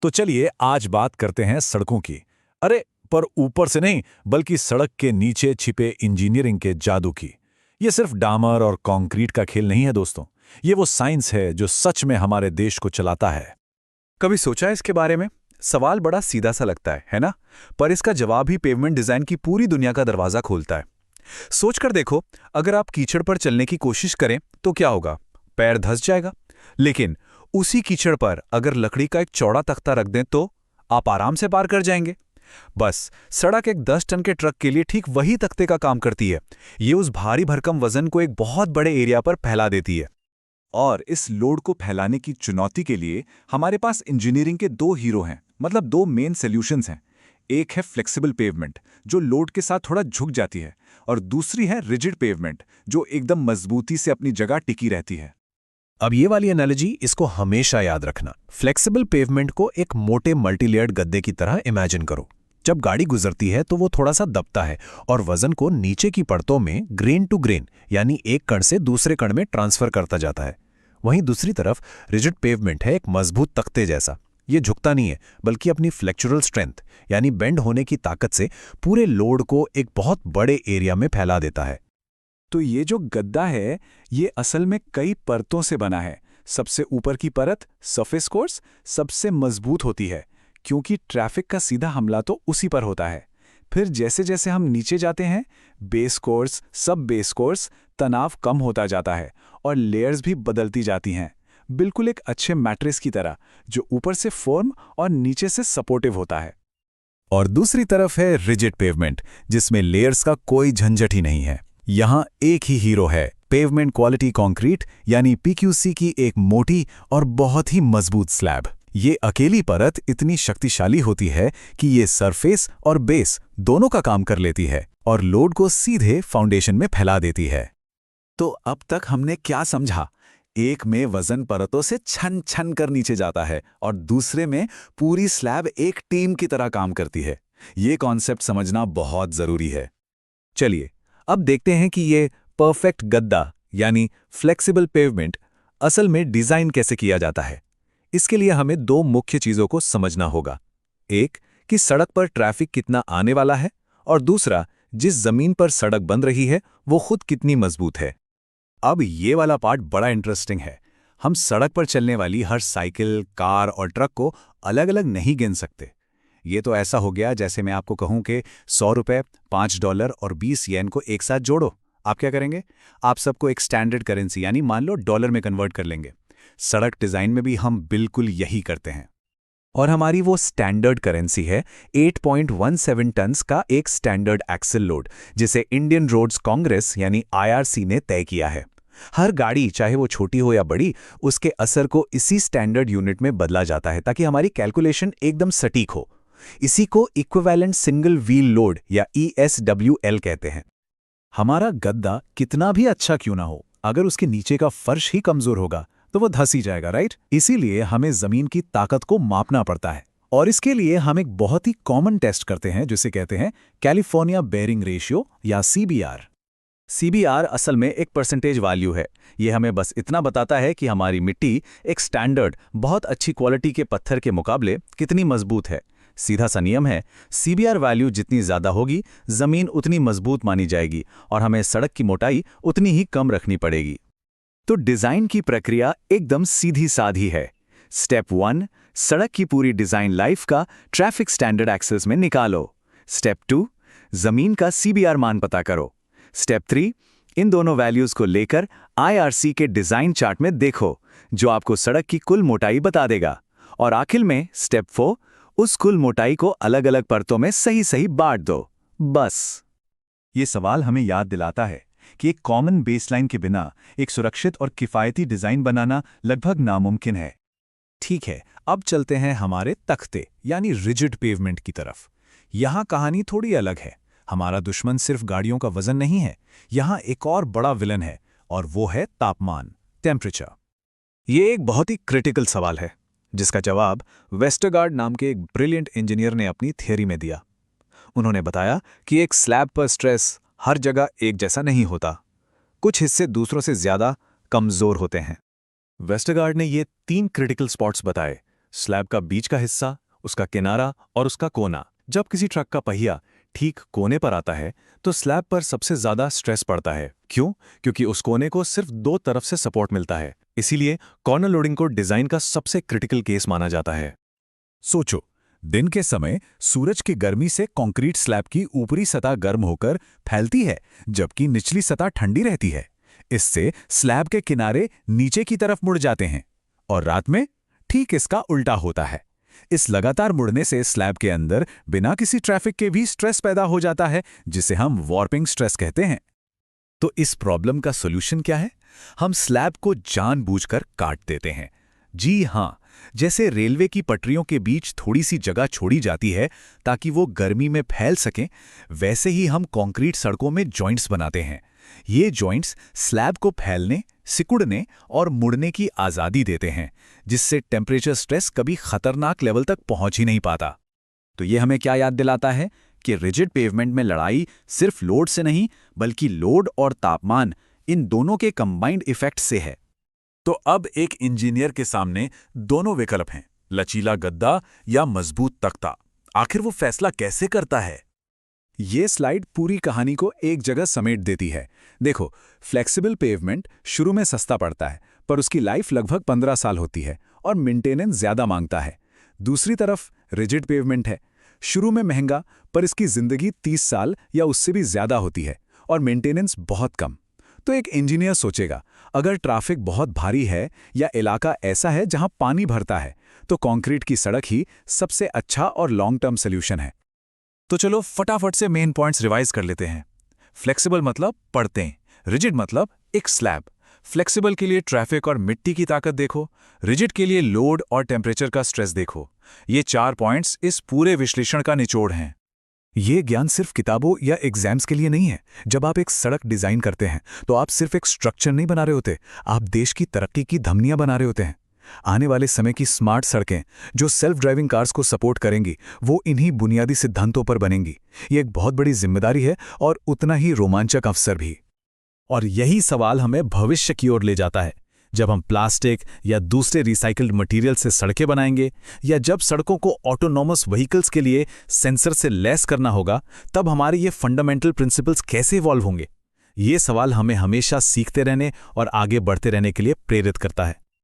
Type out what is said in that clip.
तो चलिए आज बात करते हैं सड़कों की। अरे, पर ऊपर से नहीं, बल्कि सड़क के नीचे छिपे इंजीनियरिंग के जादू की। ये सिर्फ डामर और कंक्रीट का खेल नहीं है दोस्तों। ये वो साइंस है जो सच में हमारे देश को चलाता है। कभी सोचा है इसके बारे में? सवाल बड़ा सीधा सा लगता है ना? पर इसका जवाब ही पेवमेंट डिजाइन की पूरी दुनिया का दरवाजा खोलता है। सोचकर देखो, अगर आप कीचड़ पर चलने की कोशिश करें तो क्या होगा? पैर धंस जाएगा। लेकिन उसी कीचड़ पर अगर लकड़ी का एक चौड़ा तख्ता रख दें तो आप आराम से पार कर जाएंगे। बस सड़क एक 10 टन के ट्रक के लिए ठीक वही तख्ते का काम करती है। ये उस भारी भरकम वजन को एक बहुत बड़े एरिया पर फैला देती है। और इस लोड को फैलाने की चुनौती के लिए हमारे पास इंजीनियरिंग के दो हीरो हैं, मतलब दो मेन सॉल्यूशंस हैं। एक है फ्लेक्सिबल पेवमेंट जो लोड के साथ थोड़ा झुक जाती है, और दूसरी है रिजिड पेवमेंट जो एकदम मजबूती से अपनी जगह टिकी रहती है। अब ये वाली एनालॉजी इसको हमेशा याद रखना। फ्लेक्सिबल पेवमेंट को एक मोटे मल्टीलेयर्ड गद्दे की तरह इमेजिन करो। जब गाड़ी गुजरती है तो वो थोड़ा सा दबता है और वजन को नीचे की परतों में ग्रेन टू ग्रेन यानी एक कण से दूसरे कण में ट्रांसफर करता जाता है। वहीं दूसरी तरफ रिजिड पेवमेंट है एक मजबूत तख्ते जैसा। ये झुकता नहीं है, बल्कि अपनी फ्लेक्चरल स्ट्रेंथ यानी बेंड होने की ताकत से पूरे लोड को एक बहुत बड़े एरिया में फैला देता है। तो ये जो गद्दा है ये असल में कई परतों से बना है। सबसे ऊपर की परत सरफेस कोर्स सबसे मजबूत होती है, क्योंकि ट्रैफिक का सीधा हमला तो उसी पर होता है। फिर जैसे जैसे हम नीचे जाते हैं, बेस कोर्स, सब बेस कोर्स, तनाव कम होता जाता है और लेयर्स भी बदलती जाती हैं, बिल्कुल एक अच्छे मैट्रिक्स की तरह, जो ऊपर से फर्म और नीचे से सपोर्टिव होता है। और दूसरी तरफ है रिजिड पेवमेंट, जिसमें लेयर्स का कोई झंझट ही नहीं है। यहाँ एक ही हीरो है, पेवमेंट क्वालिटी कंक्रीट यानी पीक्यूसी की एक मोटी और बहुत ही मजबूत स्लैब। ये अकेली परत इतनी शक्तिशाली होती है कि ये सरफेस और बेस दोनों का काम कर लेती है और लोड को सीधे फाउंडेशन में फैला देती है। तो अब तक हमने क्या समझा? एक में वजन परतों से छन छन कर नीचे जाता है और दूसरे में पूरी स्लैब एक टीम की तरह काम करती है। ये कॉन्सेप्ट समझना बहुत जरूरी है। चलिए अब देखते हैं कि ये परफेक्ट गद्दा यानी फ्लेक्सिबल पेवमेंट असल में डिजाइन कैसे किया जाता है। इसके लिए हमें दो मुख्य चीजों को समझना होगा। एक, कि सड़क पर ट्रैफिक कितना आने वाला है, और दूसरा, जिस जमीन पर सड़क बन रही है वो खुद कितनी मजबूत है। अब ये वाला पार्ट बड़ा इंटरेस्टिंग है। हम सड़क पर चलने वाली हर साइकिल, कार और ट्रक को अलग अलग नहीं गिन सकते। ये तो ऐसा हो गया जैसे मैं आपको कहूं कि 100 रुपए, $5 और 20 येन को एक साथ जोड़ो। आप क्या करेंगे? आप सबको एक स्टैंडर्ड करेंसी यानी मान लो डॉलर में कन्वर्ट कर लेंगे। सड़क डिजाइन में भी हम बिल्कुल यही करते हैं। और हमारी वो स्टैंडर्ड करेंसी है 8.17 टन्स का एक स्टैंडर्ड एक्सल लोड, जिसे इंडियन रोड्स कांग्रेस यानी आईआरसी ने तय किया है। हर गाड़ी, चाहे वो छोटी हो या बड़ी, उसके असर को इसी स्टैंडर्ड यूनिट में बदला जाता है ताकि हमारी कैलकुलेशन एकदम सटीक हो। इसी को इक्विवेलेंट सिंगल व्हील लोड या ESWL कहते हैं। हमारा गद्दा कितना भी अच्छा क्यों ना हो, अगर उसके नीचे का फर्श ही कमजोर होगा तो वो धंस ही जाएगा, राइट? इसीलिए हमें जमीन की ताकत को मापना पड़ता है, और इसके लिए हम एक बहुत ही कॉमन टेस्ट करते हैं जिसे कहते हैं कैलिफोर्निया बेयरिंग रेशियो या CBR। CBR असल में एक परसेंटेज वैल्यू है। ये हमें बस इतना बताता है कि हमारी मिट्टी एक स्टैंडर्ड, बहुत अच्छी क्वालिटी के पत्थर के मुकाबले कितनी मजबूत है। सीधा सा नियम है, CBR वैल्यू जितनी ज्यादा होगी जमीन उतनी मजबूत मानी जाएगी और हमें सड़क की मोटाई उतनी ही कम रखनी पड़ेगी। तो डिजाइन की प्रक्रिया एकदम सीधी साधी है। स्टेप 1, सड़क की पूरी डिजाइन लाइफ का ट्रैफिक स्टैंडर्ड एक्सेस में निकालो। स्टेप 2, जमीन का CBR मान पता करो। स्टेप 3, इन दोनों वैल्यूज को लेकर IRC के डिजाइन चार्ट में देखो, जो आपको सड़क की कुल मोटाई बता देगा। और आखिर में स्टेप 4, उस कुल मोटाई को अलग अलग परतों में सही सही बांट दो। बस। ये सवाल हमें याद दिलाता है कि एक कॉमन बेसलाइन के बिना एक सुरक्षित और किफ़ायती डिज़ाइन बनाना लगभग नामुमकिन है। ठीक है, अब चलते हैं हमारे तख्ते यानी रिजिड पेवमेंट की तरफ। यहाँ कहानी थोड़ी अलग है। हमारा दुश्मन सिर्फ गाड़ियों का वजन नहीं है, यहाँ एक और बड़ा विलन है, और वो है तापमान, टेम्परेचर। ये एक बहुत ही क्रिटिकल सवाल है, जिसका जवाब वेस्टरगार्ड नाम के एक ब्रिलियंट इंजीनियर ने अपनी थियरी में दिया। उन्होंने बताया कि एक स्लैब पर स्ट्रेस हर जगह एक जैसा नहीं होता। कुछ हिस्से दूसरों से ज्यादा कमजोर होते हैं। वेस्टरगार्ड ने ये 3 क्रिटिकल स्पॉट्स बताए: स्लैब का बीच का हिस्सा, उसका किनारा और उसका कोना। जब किसी ट्रक का पहिया ठीक कोने पर आता है तो स्लैब पर सबसे ज्यादा स्ट्रेस पड़ता है। क्यों? क्योंकि उस कोने को सिर्फ दो तरफ से सपोर्ट मिलता है। इसीलिए कॉर्नर लोडिंग को डिजाइन का सबसे क्रिटिकल केस माना जाता है। सोचो, दिन के समय सूरज की गर्मी से कंक्रीट स्लैब की ऊपरी सतह गर्म होकर फैलती है, जबकि निचली सतह ठंडी रहती है। इससे स्लैब के किनारे नीचे की तरफ मुड़ जाते हैं और रात में ठीक इसका उल्टा होता है। इस लगातार मुड़ने से स्लैब के अंदर बिना किसी ट्रैफिक के भी स्ट्रेस पैदा हो जाता है, जिसे हम वॉर्पिंग स्ट्रेस कहते हैं। तो इस प्रॉब्लम का सॉल्यूशन क्या है? हम स्लैब को जानबूझकर काट देते हैं। जी हां, जैसे रेलवे की पटरियों के बीच थोड़ी सी जगह छोड़ी जाती है ताकि वो गर्मी में फैल सकें, वैसे ही हम कंक्रीट सड़कों में जॉइंट्स बनाते हैं। ये जॉइंट्स स्लैब को फैलने, सिकुड़ने और मुड़ने की आज़ादी देते हैं, जिससे टेम्परेचर स्ट्रेस कभी खतरनाक लेवल तक पहुंच ही नहीं पाता। तो ये हमें क्या याद दिलाता है कि रिजिड पेवमेंट में लड़ाई सिर्फ लोड से नहीं, बल्कि लोड और तापमान, इन दोनों के कंबाइंड इफेक्ट से है। तो अब एक इंजीनियर के सामने दोनों विकल्प हैं, लचीला गद्दा या मजबूत तख्ता। आखिर वो फैसला कैसे करता है? ये स्लाइड पूरी कहानी को एक जगह समेट देती है। देखो, फ्लेक्सिबल पेवमेंट शुरू में सस्ता पड़ता है, पर उसकी लाइफ लगभग 15 साल होती है और मेंटेनेंस ज्यादा मांगता है। दूसरी तरफ रिजिड पेवमेंट है, शुरू में महंगा, पर इसकी जिंदगी 30 साल या उससे भी ज्यादा होती है और मेंटेनेंस बहुत कम। तो एक इंजीनियर सोचेगा, अगर ट्रैफिक बहुत भारी है या इलाका ऐसा है जहां पानी भरता है, तो कंक्रीट की सड़क ही सबसे अच्छा और लॉन्ग टर्म सोल्यूशन है। तो चलो फटाफट से मेन पॉइंट्स रिवाइज कर लेते हैं। फ्लेक्सिबल मतलब पड़ते, रिजिड मतलब एक स्लैब। फ्लेक्सिबल के लिए ट्रैफिक और मिट्टी की ताकत देखो, रिजिड के लिए लोड और टेम्परेचर का स्ट्रेस देखो। ये 4 पॉइंट्स इस पूरे विश्लेषण का निचोड़ हैं। ये ज्ञान सिर्फ किताबों या एग्जाम्स के लिए नहीं है। जब आप एक सड़क डिजाइन करते हैं तो आप सिर्फ एक स्ट्रक्चर नहीं बना रहे होते, आप देश की तरक्की की धमनियां बना रहे होते हैं। आने वाले समय की स्मार्ट सड़कें जो सेल्फ ड्राइविंग कार्स को सपोर्ट करेंगी, वो इन्हीं बुनियादी सिद्धांतों पर बनेंगी। ये एक बहुत बड़ी जिम्मेदारी है और उतना ही रोमांचक अवसर भी। और यही सवाल हमें भविष्य की ओर ले जाता है। जब हम प्लास्टिक या दूसरे रिसाइकल्ड मटेरियल से सड़कें बनाएंगे, या जब सड़कों को ऑटोनॉमस व्हीकल्स के लिए सेंसर से लैस करना होगा, तब हमारे ये फंडामेंटल प्रिंसिपल्स कैसे इवॉल्व होंगे? ये सवाल हमें हमेशा सीखते रहने और आगे बढ़ते रहने के लिए प्रेरित करता है।